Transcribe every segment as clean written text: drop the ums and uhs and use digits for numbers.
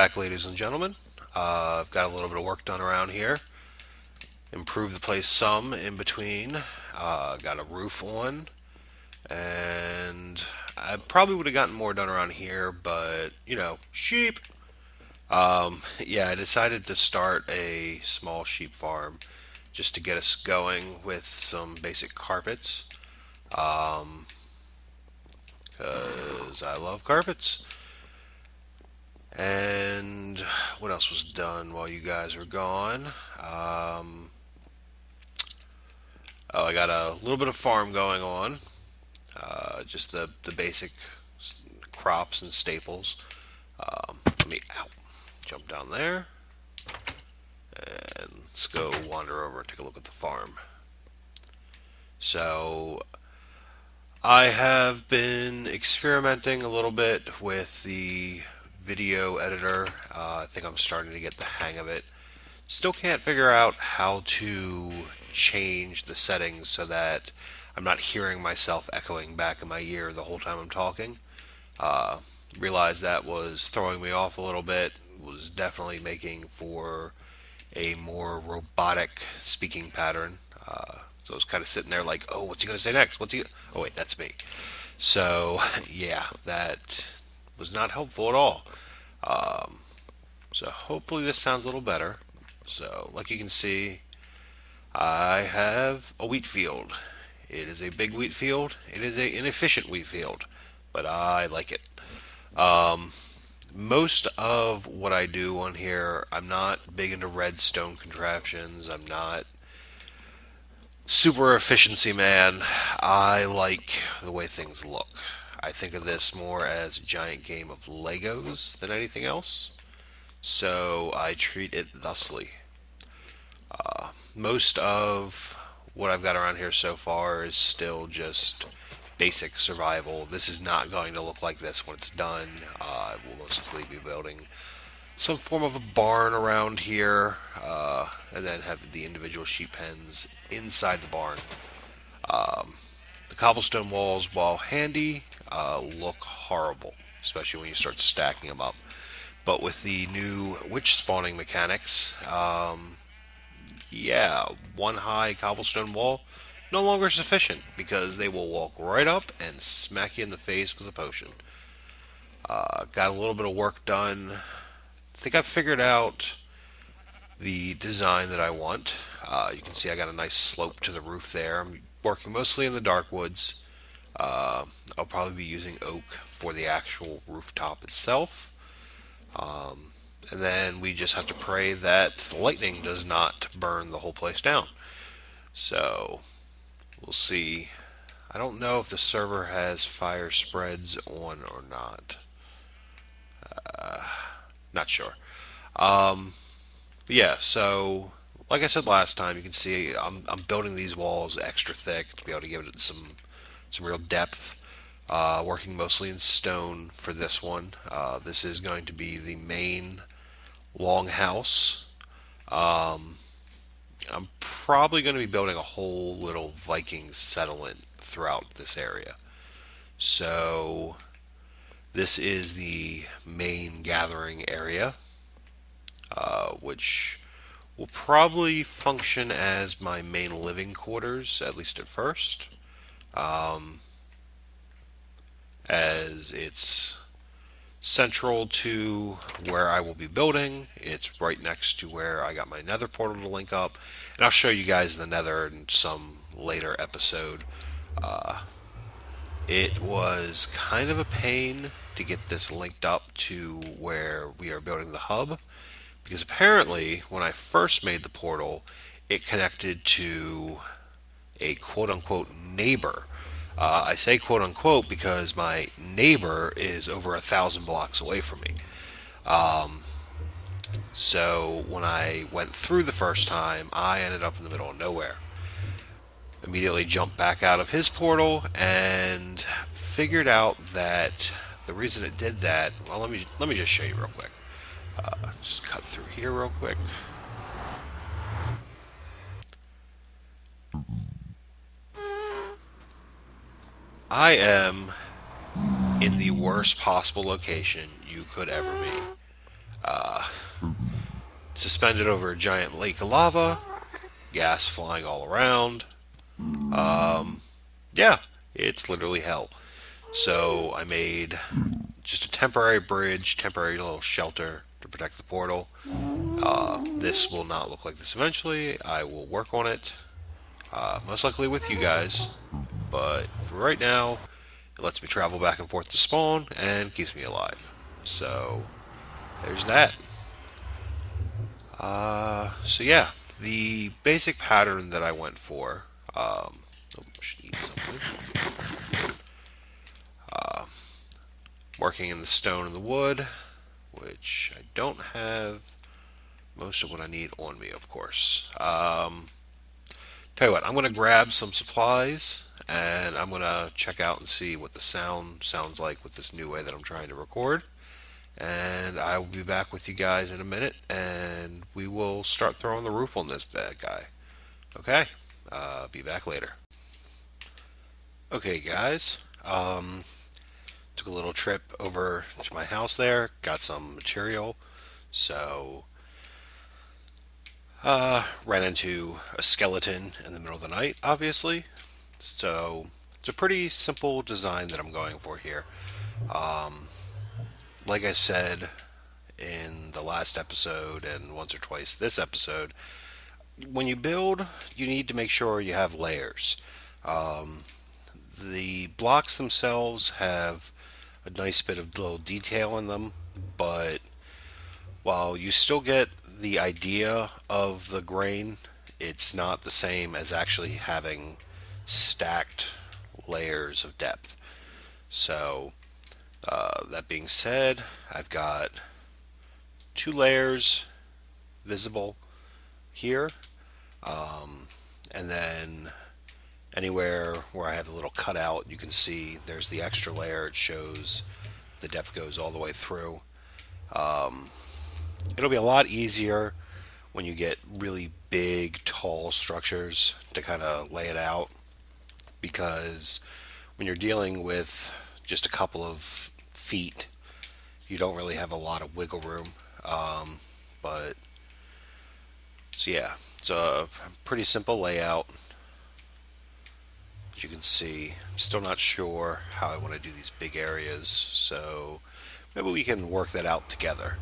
back, ladies and gentlemen. I've got a little bit of work done around here. Improved the place some in between. Got a roof on, and I probably would have gotten more done around here, but sheep. Yeah, I decided to start a small sheep farm just to get us going with some basic carpets. Um, 'Cause I love carpets. And what else was done while you guys were gone? Oh, I got a little bit of farm going on. Just the basic crops and staples. Let me jump down there and let's go wander over and take a look at the farm. So I have been experimenting a little bit with the video editor. I think I'm starting to get the hang of it. Still can't figure out how to change the settings so that I'm not hearing myself echoing back in my ear the whole time I'm talking. Uh, Realized that was throwing me off a little bit. Was definitely making for a more robotic speaking pattern. So I was kind of sitting there like, oh, what's he going to say next? What's he? Oh wait, that's me. So yeah, that was not helpful at all. Um, so hopefully this sounds a little better. So like you can see, I have a wheat field. It is a big wheat field. It is an inefficient wheat field, but I like it. Um, Most of what I do on here, I'm not big into redstone contraptions. I'm not super efficiency man. I like the way things look. I think of this more as a giant game of Legos than anything else, so I treat it thusly. Most of what I've got around here so far is still just basic survival. This is not going to look like this when it's done. I will mostly be building some form of a barn around here, and then have the individual sheep pens inside the barn. The cobblestone walls, while handy, look horrible, especially when you start stacking them up. But with the new witch spawning mechanics, yeah, one high cobblestone wall no longer sufficient because they will walk right up and smack you in the face with a potion. Got a little bit of work done. I think I've figured out the design that I want. You can see I got a nice slope to the roof there. I'm working mostly in the dark woods. I'll probably be using oak for the actual rooftop itself. And then we just have to pray that the lightning does not burn the whole place down. So we'll see. I don't know if the server has fire spreads on or not. Not sure. But yeah, so like I said last time, you can see I'm building these walls extra thick to be able to give it some real depth. Working mostly in stone for this one. This is going to be the main longhouse. I'm probably going to be building a whole little Viking settlement throughout this area. So this is the main gathering area, which will probably function as my main living quarters, at least at first, as it's central to where I will be building. It's right next to where I got my nether portal to link up, and I'll show you guys the nether in some later episode. It was kind of a pain to get this linked up to where we are building the hub, because apparently when I first made the portal, it connected to a quote-unquote neighbor. I say quote-unquote because my neighbor is over 1,000 blocks away from me. So when I went through the first time, I ended up in the middle of nowhere. Immediately jumped back out of his portal and figured out that the reason it did that, well, let me just show you real quick. Just cut through here real quick. I am in the worst possible location you could ever be. Suspended over a giant lake of lava, gas flying all around. Yeah, it's literally hell. So I made just a temporary bridge, temporary little shelter to protect the portal. This will not look like this eventually. I will work on it, most likely with you guys. But for right now, it lets me travel back and forth to spawn and keeps me alive. So there's that. So yeah, the basic pattern that I went for. Should eat something. Working in the stone and the wood, which I don't have most of what I need on me, of course. Tell you what, I'm going to grab some supplies and I'm going to check out and see what the sound sounds like with this new way that I'm trying to record. And I will be back with you guys in a minute and we will start throwing the roof on this bad guy. Okay, be back later. Okay, guys. Took a little trip over to my house there, got some material. So, ran into a skeleton in the middle of the night, obviously. So, it's a pretty simple design that I'm going for here. Like I said in the last episode and once or twice this episode, when you build, you need to make sure you have layers. The blocks themselves have a nice bit of little detail in them, but while you still get the idea of the grain, it's not the same as actually having stacked layers of depth. So, that being said, I've got 2 layers visible here, and then anywhere where I have a little cutout, you can see there's the extra layer. It shows the depth goes all the way through. It'll be a lot easier when you get really big, tall structures to kind of lay it out, because when you're dealing with just a couple of feet, you don't really have a lot of wiggle room. But so yeah, it's a pretty simple layout. As you can see, I'm still not sure how I want to do these big areas, so maybe we can work that out together.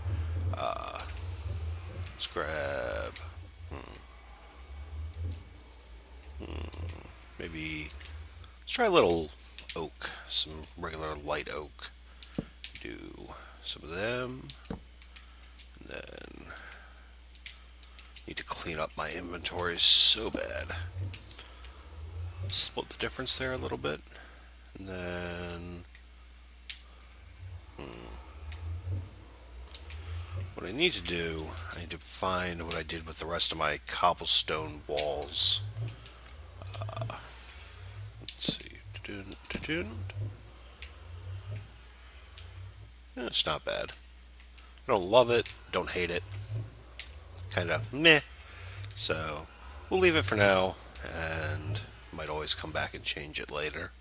Let's grab maybe let's try a little oak, some regular light oak. Do some of them, and then need to clean up my inventory so bad. Split the difference there a little bit, and then what I need to do, I need to find what I did with the rest of my cobblestone walls. Let's see. Yeah, it's not bad. I don't love it, don't hate it. Kind of meh. So we'll leave it for now, and might always come back and change it later.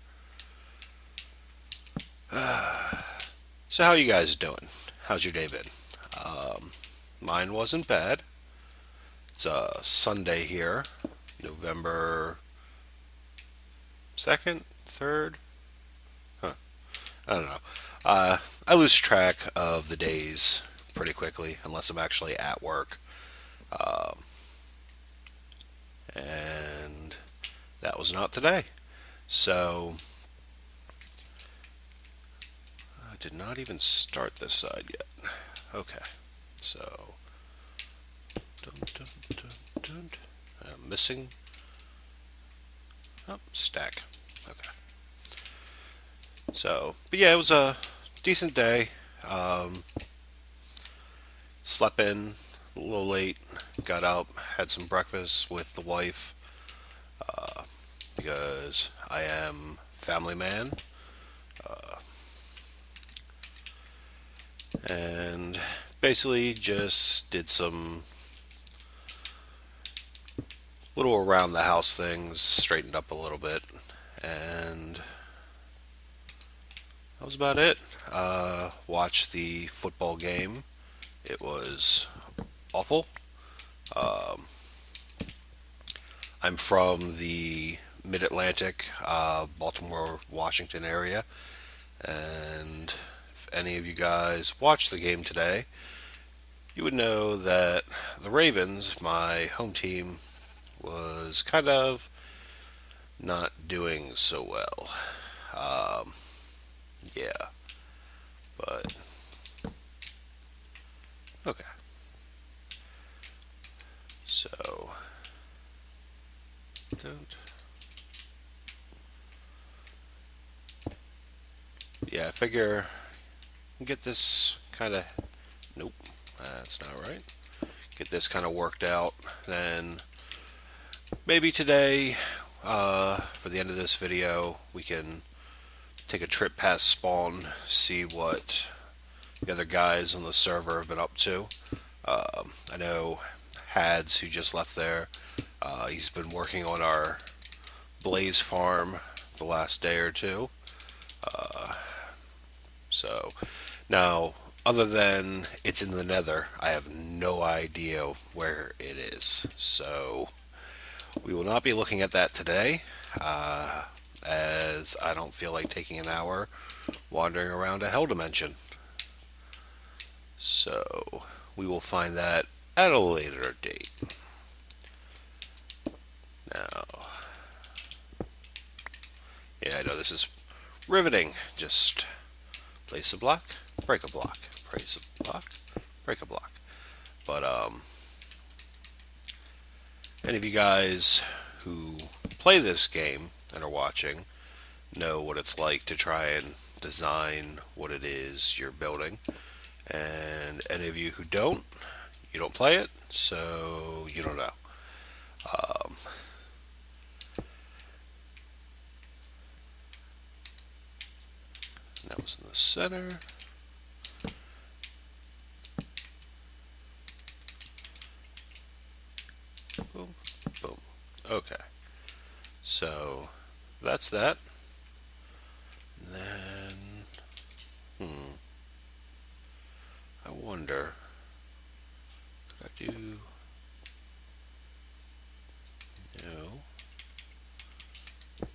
So how you guys doing? How's your day been? Mine wasn't bad. It's a Sunday here, November 2nd, 3rd? Huh. I don't know. I lose track of the days pretty quickly, unless I'm actually at work. And that was not today. So, I did not even start this side yet. Okay, so, I'm missing, stack. Okay. So, but yeah, it was a decent day. Slept in a little late, got up, had some breakfast with the wife, because I am family man, and basically just did some little around the house things, straightened up a little bit, and that was about it. Watched the football game It was awful. I'm from the Mid-Atlantic, Baltimore, Washington area, and if any of you guys watched the game today, you would know that the Ravens, my home team, was kind of not doing so well. Um, yeah, but okay. So, don't. Yeah, I figure get this kind of. Nope, that's not right. Get this kind of worked out. Then maybe today, for the end of this video, we can take a trip past spawn, see what the other guys on the server have been up to. I know Hads, who just left there, he's been working on our Blaze farm the last day or two. So now, other than it's in the Nether, I have no idea where it is. So we will not be looking at that today, as I don't feel like taking an hour wandering around a hell dimension. So we will find that at a later date. Now, yeah, I know this is riveting. Just place a block, break a block, place a block, break a block. But any of you guys who play this game and are watching know what it's like to try and design what it is you're building. And any of you who don't, you don't play it, so you don't know. That was in the center. Boom, boom. Okay. So that's that. And then, I wonder, could I do? No. I'll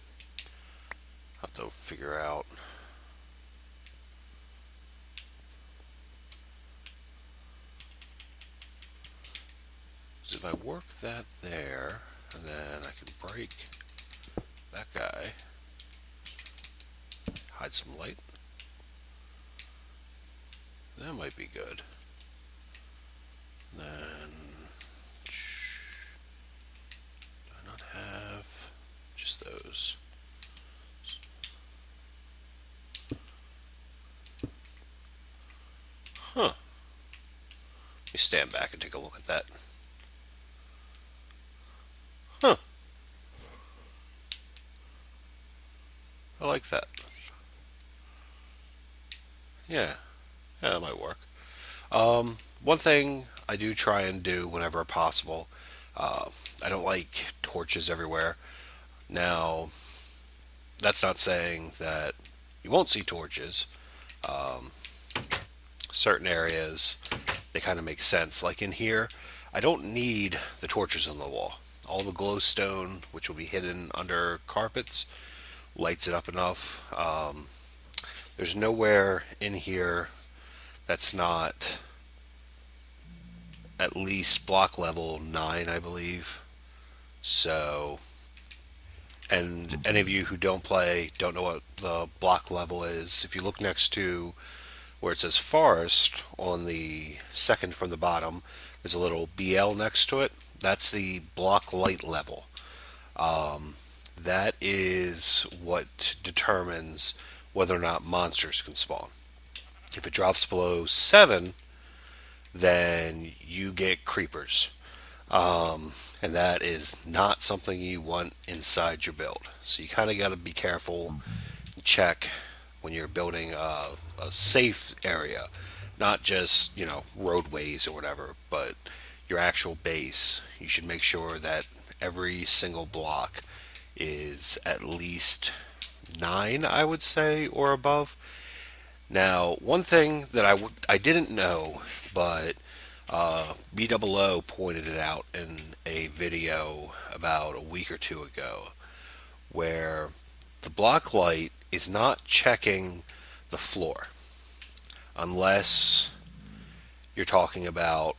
have to figure out. If I work that there, and then I can break that guy, hide some light, that might be good. Then, do I not have just those? Huh. Let me stand back and take a look at that. Huh. I like that. Yeah, that might work. One thing I do try and do whenever possible, I don't like torches everywhere. Now, that's not saying that you won't see torches. Certain areas, they kind of make sense. Like in here, I don't need the torches on the wall. All the glowstone, which will be hidden under carpets, lights it up enough. There's nowhere in here that's not at least block level 9, I believe. So, and any of you who don't play don't know what the block level is. If you look next to where it says forest on the second from the bottom, there's a little BL next to it. That's the block light level. That is what determines whether or not monsters can spawn. If it drops below 7, then you get creepers. And that is not something you want inside your build. So you kind of got to be careful and check when you're building a safe area. Not just, roadways or whatever, but your actual base. You should make sure that every single block is at least 9, I would say, or above. Now, one thing that I didn't know but BOO pointed it out in a video about a week or two ago, where the block light is not checking the floor unless you're talking about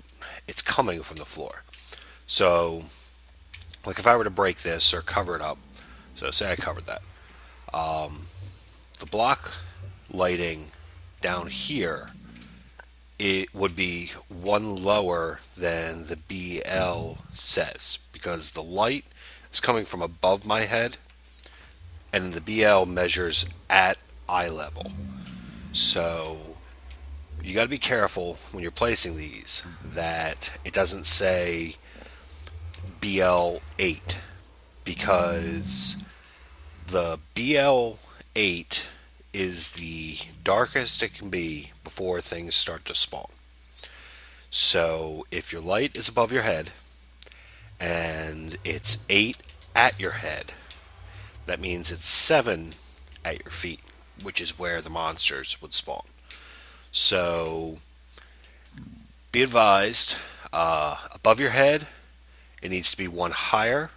it's coming from the floor. So, like if I were to break this or cover it up, so say I covered that, the block lighting down here, it would be one lower than the BL says, because the light is coming from above my head and the BL measures at eye level. So you got to be careful when you're placing these that it doesn't say BL8, because the BL8 is the darkest it can be before things start to spawn. So if your light is above your head and it's 8 at your head, that means it's 7 at your feet, which is where the monsters would spawn. So be advised, above your head it needs to be 1 higher.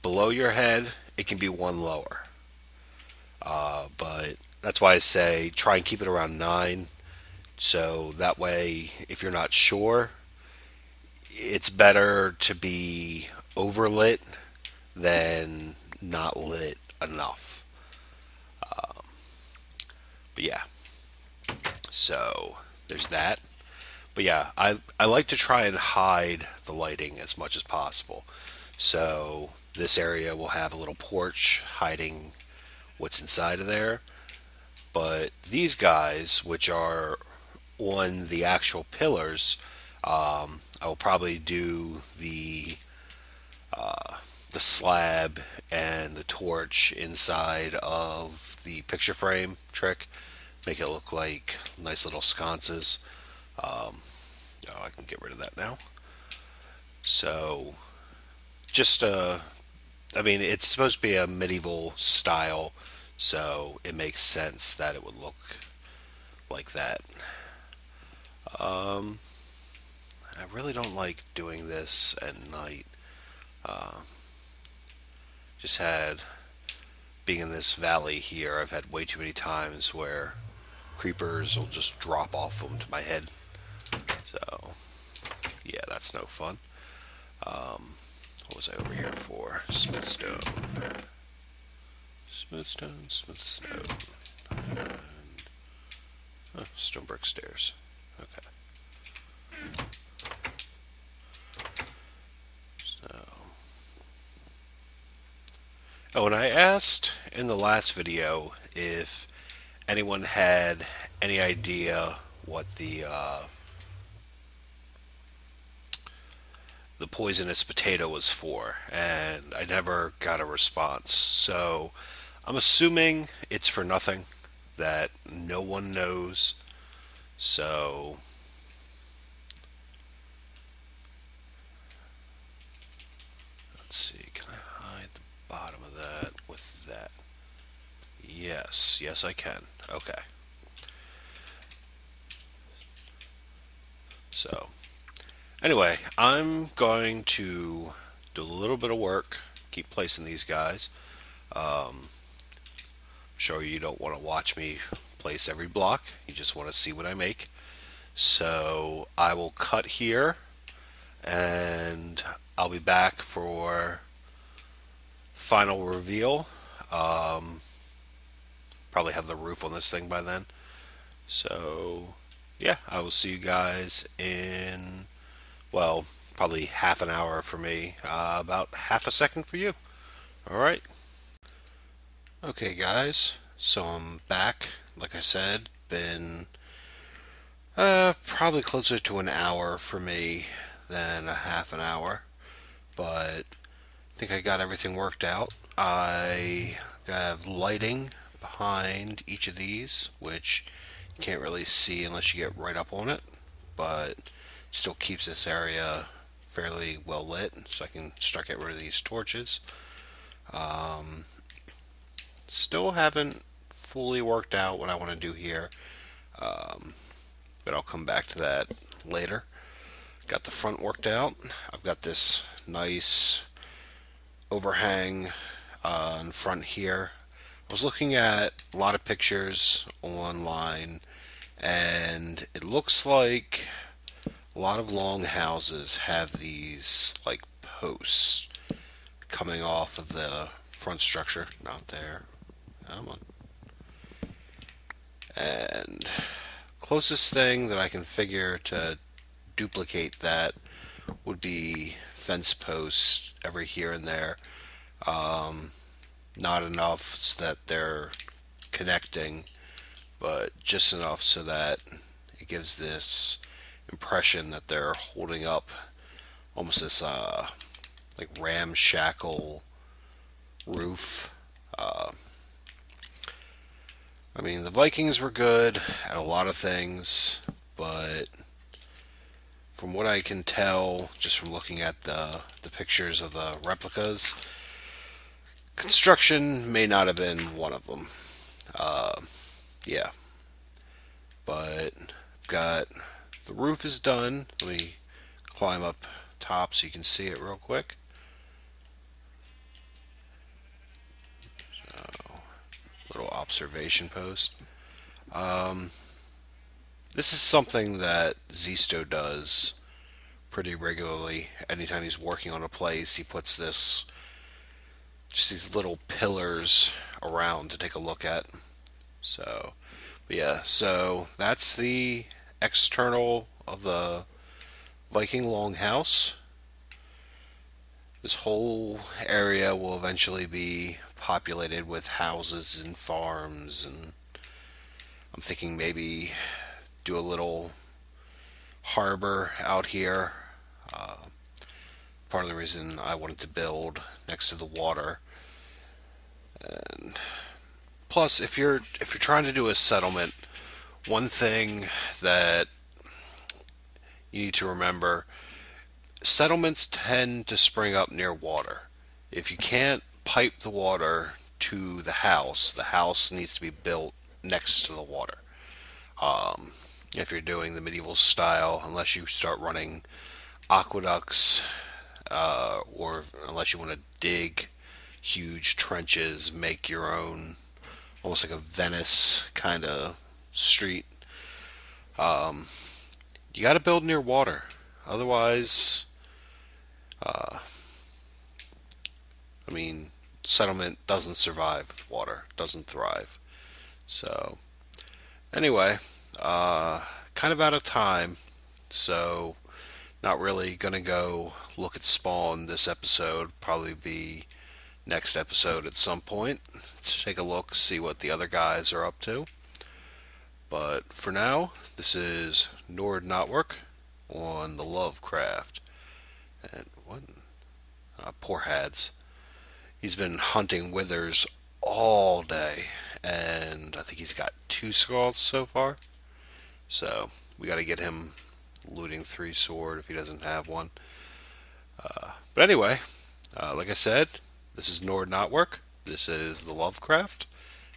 Below your head it can be 1 lower. But that's why I say try and keep it around 9. So that way, if you're not sure, it's better to be overlit than not lit enough. But yeah, so there's that. But yeah, I like to try and hide the lighting as much as possible. So this area will have a little porch hiding what's inside of there. But these guys, which are on the actual pillars, I will probably do the slab and the torch inside of the picture frame trick. Make it look like nice little sconces. Oh, I can get rid of that now. So, just I mean, it's supposed to be a medieval style, so it makes sense that it would look like that. I really don't like doing this at night. Just had, being in this valley here, I've had way too many times where creepers will just drop off them to my head. So, yeah, that's no fun. What was I over here for? Smooth stone. Smooth stone, smooth stone. And, stone brick stairs. Okay. So. Oh, and I asked in the last video if anyone had any idea what the poisonous potato was for, and I never got a response. So I'm assuming it's for nothing, that no one knows. So let's see, can I hide the bottom of that with that? Yes, yes I can. Okay. So anyway, I'm going to do a little bit of work, keep placing these guys. I'm sure you don't want to watch me place every block, you just want to see what I make. So I will cut here, and I'll be back for final reveal. Probably have the roof on this thing by then. So yeah, I will see you guys in, well, probably half an hour for me, about half a second for you. Alright. Okay guys, so I'm back. Like I said, been probably closer to an hour for me than a half an hour. But I think I got everything worked out. I have lighting behind each of these, which you can't really see unless you get right up on it, but still keeps this area fairly well lit, so I can start getting rid of these torches. Still haven't fully worked out what I want to do here, but but I'll come back to that later. Got the front worked out. I've got this nice overhang in front here. I was looking at a lot of pictures online, and it looks like a lot of long houses have these like posts coming off of the front structure. Not there. Come on. And closest thing that I can figure to duplicate that would be fence posts every here and there. Not enough so that they're connecting, but just enough so that it gives this impression that they're holding up almost this like ramshackle roof. I mean, the Vikings were good at a lot of things, but from what I can tell, just from looking at the pictures of the replicas, construction may not have been one of them. Yeah, but got the roof is done. Let me climb up top so you can see it real quick. So, little observation post. This is something that Zisto does pretty regularly. Anytime he's working on a place, he puts just these little pillars around to take a look at. So, but yeah, so that's the external of the Viking Longhouse. This whole area will eventually be populated with houses and farms, and I'm thinking maybe do a little harbor out here. Part of the reason I wanted to build next to the water. And plus, if you're trying to do a settlement, one thing that you need to remember, settlements tend to spring up near water. If you can't pipe the water to the house needs to be built next to the water. If you're doing the medieval style, unless you start running aqueducts, or unless you want to dig huge trenches, make your own, almost like a Venice kind of street. You got to build near water, otherwise, I mean, settlement doesn't survive with water, doesn't thrive. So, anyway, kind of out of time, so not really gonna go look at Spawn this episode. Probably be next episode at some point to take a look, see what the other guys are up to. But for now, this is Nord Notwork on the Luvcraft. And what? Poor Hads. He's been hunting withers all day, and I think he's got 2 skulls so far. So we got to get him looting 3 sword if he doesn't have one. But anyway, like I said, this is Nord Notwork. This is the Luvcraft,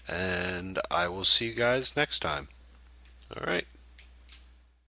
and I will see you guys next time. All right.